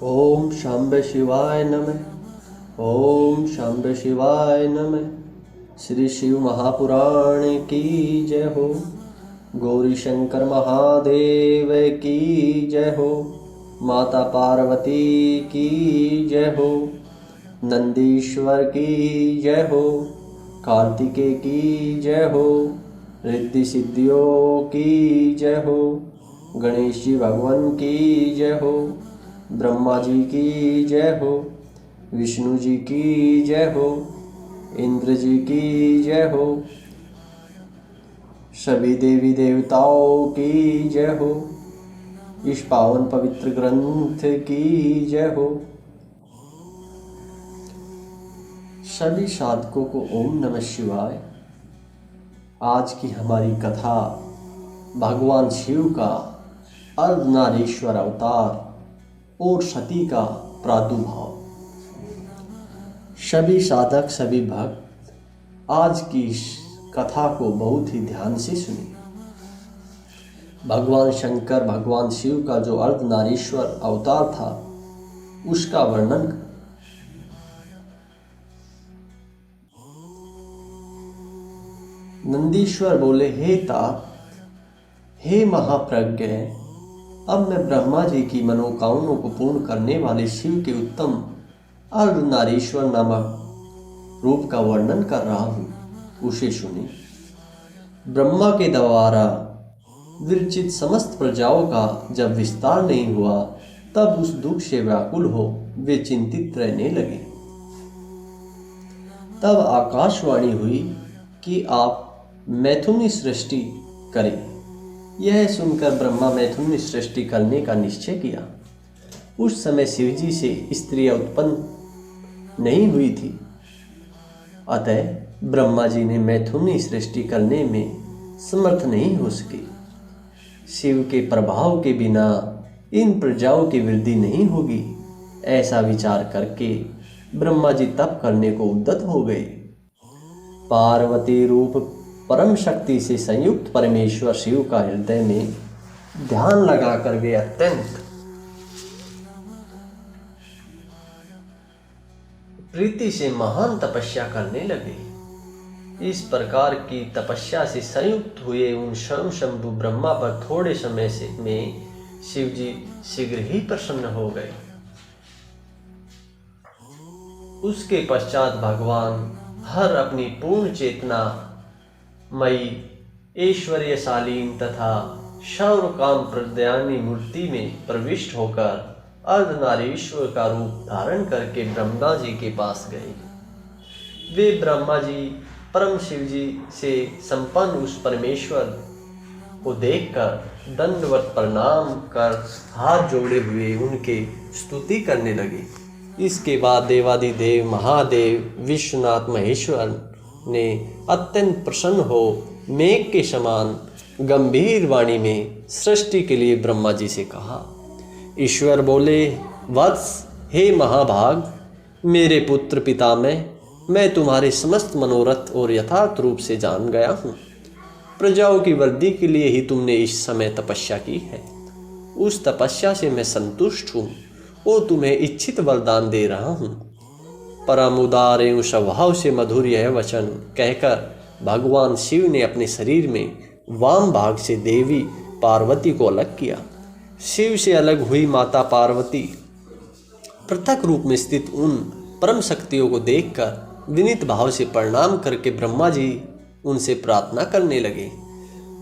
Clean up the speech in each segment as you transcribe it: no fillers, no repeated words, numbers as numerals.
ओम शांब शिवाय नमः। ओम शांब शिवाय नमः। श्री शिव महापुराण की जय हो। गौरी शंकर महादेव की जय हो। माता पार्वती की जय हो। नंदीश्वर की जय हो। कार्तिकेय की जय हो। रिद्धि सिद्धियों की जय हो। गणेश जी भगवान की जय हो। ब्रह्मा जी की जय हो। विष्णु जी की जय हो। इंद्र जी की जय हो। सभी देवी देवताओं की जय हो। इस पावन पवित्र ग्रंथ की जय हो। सभी साधकों को ओम नमः शिवाय। आज की हमारी कथा भगवान शिव का अर्धनारीश्वर अवतार और सती का प्रादुर्भाव। सभी साधक सभी भक्त आज की इस कथा को बहुत ही ध्यान से सुनिए। भगवान शंकर भगवान शिव का जो अर्धनारीश्वर अवतार था उसका वर्णन कर। नंदीश्वर बोले, हे तात, हे महाप्रज्ञ, अब मैं ब्रह्मा जी की मनोकामनाओं को पूर्ण करने वाले शिव के उत्तम अर्धनारीश्वर नामक रूप का वर्णन कर रहा हूँ, उसे सुनिए। ब्रह्मा के द्वारा विरचित समस्त प्रजाओं का जब विस्तार नहीं हुआ तब उस दुख से व्याकुल हो वे चिंतित रहने लगे। तब आकाशवाणी हुई कि आप मैथुनी सृष्टि करें। यह सुनकर ब्रह्मा मैथुनी सृष्टि करने का निश्चय किया। उस समय शिवजी से स्त्रियां उत्पन्न नहीं हुई थी, अतः ब्रह्मा जी ने मैथुनी सृष्टि करने में समर्थ नहीं हो सके। शिव के प्रभाव के बिना इन प्रजाओं की वृद्धि नहीं होगी, ऐसा विचार करके ब्रह्मा जी तप करने को उद्यत हो गए। पार्वती रूप परम शक्ति से संयुक्त परमेश्वर शिव का हृदय में ध्यान लगाकर वे अत्यंत प्रीति से महान तपस्या करने लगे। इस प्रकार की तपस्या से संयुक्त हुए उन स्वयं शंभु ब्रह्मा पर थोड़े समय से में शिवजी शीघ्र ही प्रसन्न हो गए। उसके पश्चात भगवान हर अपनी पूर्ण चेतना मई ऐश्वर्यशालीन तथा शौर्य काम प्रदायनी मूर्ति में प्रविष्ट होकर अर्धनारीश्वर का रूप धारण करके ब्रह्मा जी के पास गए। वे ब्रह्मा जी परम शिव जी से संपन्न उस परमेश्वर को देखकर दंडवत प्रणाम कर हाथ जोड़े हुए उनके स्तुति करने लगे। इसके बाद देवादिदेव महादेव विश्वनाथ महेश्वर ने अत्यंत प्रसन्न हो मेघ के समान गंभीर वाणी में सृष्टि के लिए ब्रह्मा जी से कहा। ईश्वर बोले, वत्स, हे महाभाग, मेरे पुत्र पितामह, मैं तुम्हारे समस्त मनोरथ और यथार्थ रूप से जान गया हूँ। प्रजाओं की वृद्धि के लिए ही तुमने इस समय तपस्या की है। उस तपस्या से मैं संतुष्ट हूँ और तुम्हें इच्छित वरदान दे रहा हूँ। परम उदार एवं स्वभाव से मधुर यह वचन कहकर भगवान शिव ने अपने शरीर में वाम भाग से देवी पार्वती को अलग किया। शिव से अलग हुई माता पार्वती पृथक रूप में स्थित उन परम शक्तियों को देखकर विनीत भाव से प्रणाम करके ब्रह्मा जी उनसे प्रार्थना करने लगे।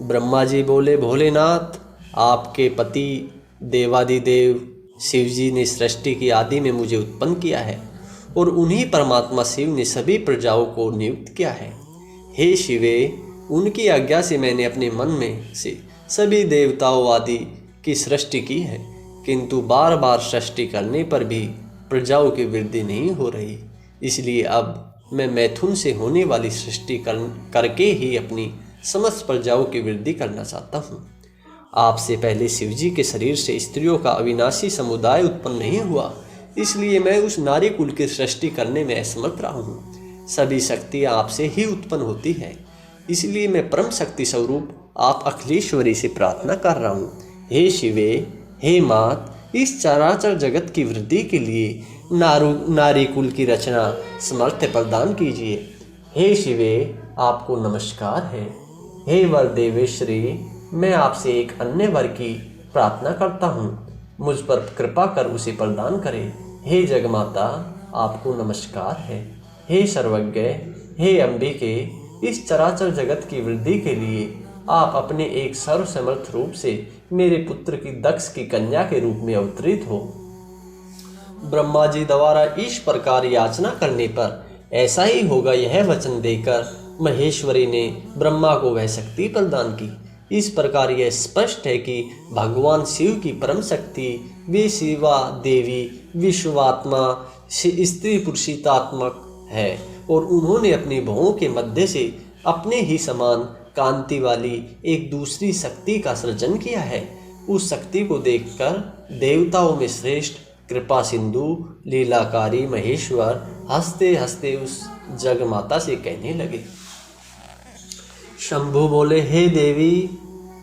ब्रह्मा जी बोले, भोलेनाथ, आपके पति देवादिदेव शिव जी ने सृष्टि की आदि में मुझे उत्पन्न किया है और उन्हीं परमात्मा शिव ने सभी प्रजाओं को नियुक्त किया है। हे शिवे, उनकी आज्ञा से मैंने अपने मन में से सभी देवताओं आदि की सृष्टि की है, किंतु बार बार सृष्टि करने पर भी प्रजाओं की वृद्धि नहीं हो रही। इसलिए अब मैं मैथुन से होने वाली सृष्टि करके ही अपनी समस्त प्रजाओं की वृद्धि करना चाहता हूँ। आपसे पहले शिवजी के शरीर से स्त्रियों का अविनाशी समुदाय उत्पन्न नहीं हुआ, इसलिए मैं उस नारी कुल की सृष्टि करने में असमर्थ रहा हूँ। सभी शक्तियाँ आपसे ही उत्पन्न होती है, इसलिए मैं परम शक्ति स्वरूप आप अखिलेश्वरी से प्रार्थना कर रहा हूँ। हे शिवे, हे मात, इस चराचर जगत की वृद्धि के लिए नारी कुल की रचना समर्थ प्रदान कीजिए। हे शिवे, आपको नमस्कार है। हे वर देवेश्वरी, मैं आपसे एक अन्य वर की प्रार्थना करता हूँ, मुझ पर कृपा कर उसे प्रदान करें। हे जगमाता, आपको नमस्कार है। हे सर्वज्ञ, हे अंबिके, इस चराचर जगत की वृद्धि के लिए आप अपने एक सर्वसमर्थ रूप से मेरे पुत्र की दक्ष की कन्या के रूप में अवतरित हो। ब्रह्मा जी द्वारा इस प्रकार याचना करने पर ऐसा ही होगा, यह वचन देकर महेश्वरी ने ब्रह्मा को वह शक्ति प्रदान की। इस प्रकार यह स्पष्ट है कि भगवान शिव की परम शक्ति वे शिवा देवी विश्वात्मा स्त्री पुरुषितात्मक है और उन्होंने अपनी भुवों के मध्य से अपने ही समान कांति वाली एक दूसरी शक्ति का सृजन किया है। उस शक्ति को देखकर देवताओं में श्रेष्ठ कृपा सिंधु लीलाकारी महेश्वर हंसते हंसते उस जगमाता से कहने लगे। शंभु बोले, हे देवी,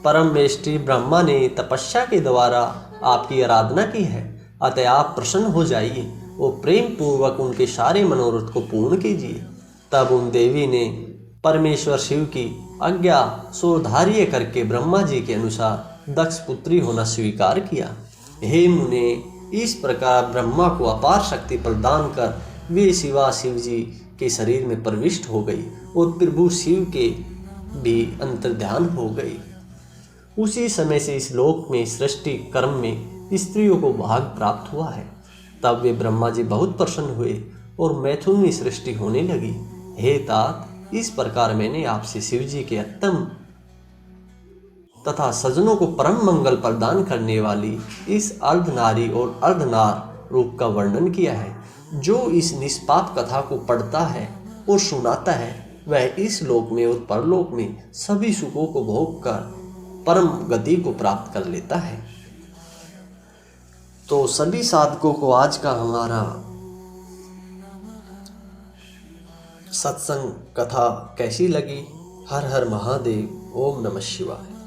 परमेष्टि ब्रह्मा ने तपस्या के द्वारा आपकी आराधना की है, अतः आप प्रसन्न हो जाइए और प्रेम पूर्वक उनके सारे मनोरथ को पूर्ण कीजिए। तब उन देवी ने परमेश्वर शिव की आज्ञा सोधार्य करके ब्रह्मा जी के अनुसार दक्ष पुत्री होना स्वीकार किया। हे मुने, इस प्रकार ब्रह्मा को अपार शक्ति प्रदान कर वे शिवा शिव जी के शरीर में प्रविष्ट हो गई और प्रभु शिव के भी अंतर्ध्यान हो गई। उसी समय से इस लोक में सृष्टि कर्म में स्त्रियों को भाग प्राप्त हुआ है। तब वे ब्रह्मा जी बहुत प्रसन्न हुए और मैथुनी सृष्टि होने लगी। हे तात, इस प्रकार मैंने आपसे शिव जी के उत्तम तथा सज्जनों को परम मंगल प्रदान करने वाली इस अर्धनारी और अर्धनार रूप का वर्णन किया है। जो इस निष्पाप कथा को पढ़ता है और सुनाता है वह इस लोक में और परलोक में सभी सुखों को भोग कर परम गति को प्राप्त कर लेता है। तो सभी साधकों को आज का हमारा सत्संग कथा कैसी लगी? हर हर महादेव। ओम नमः शिवाय।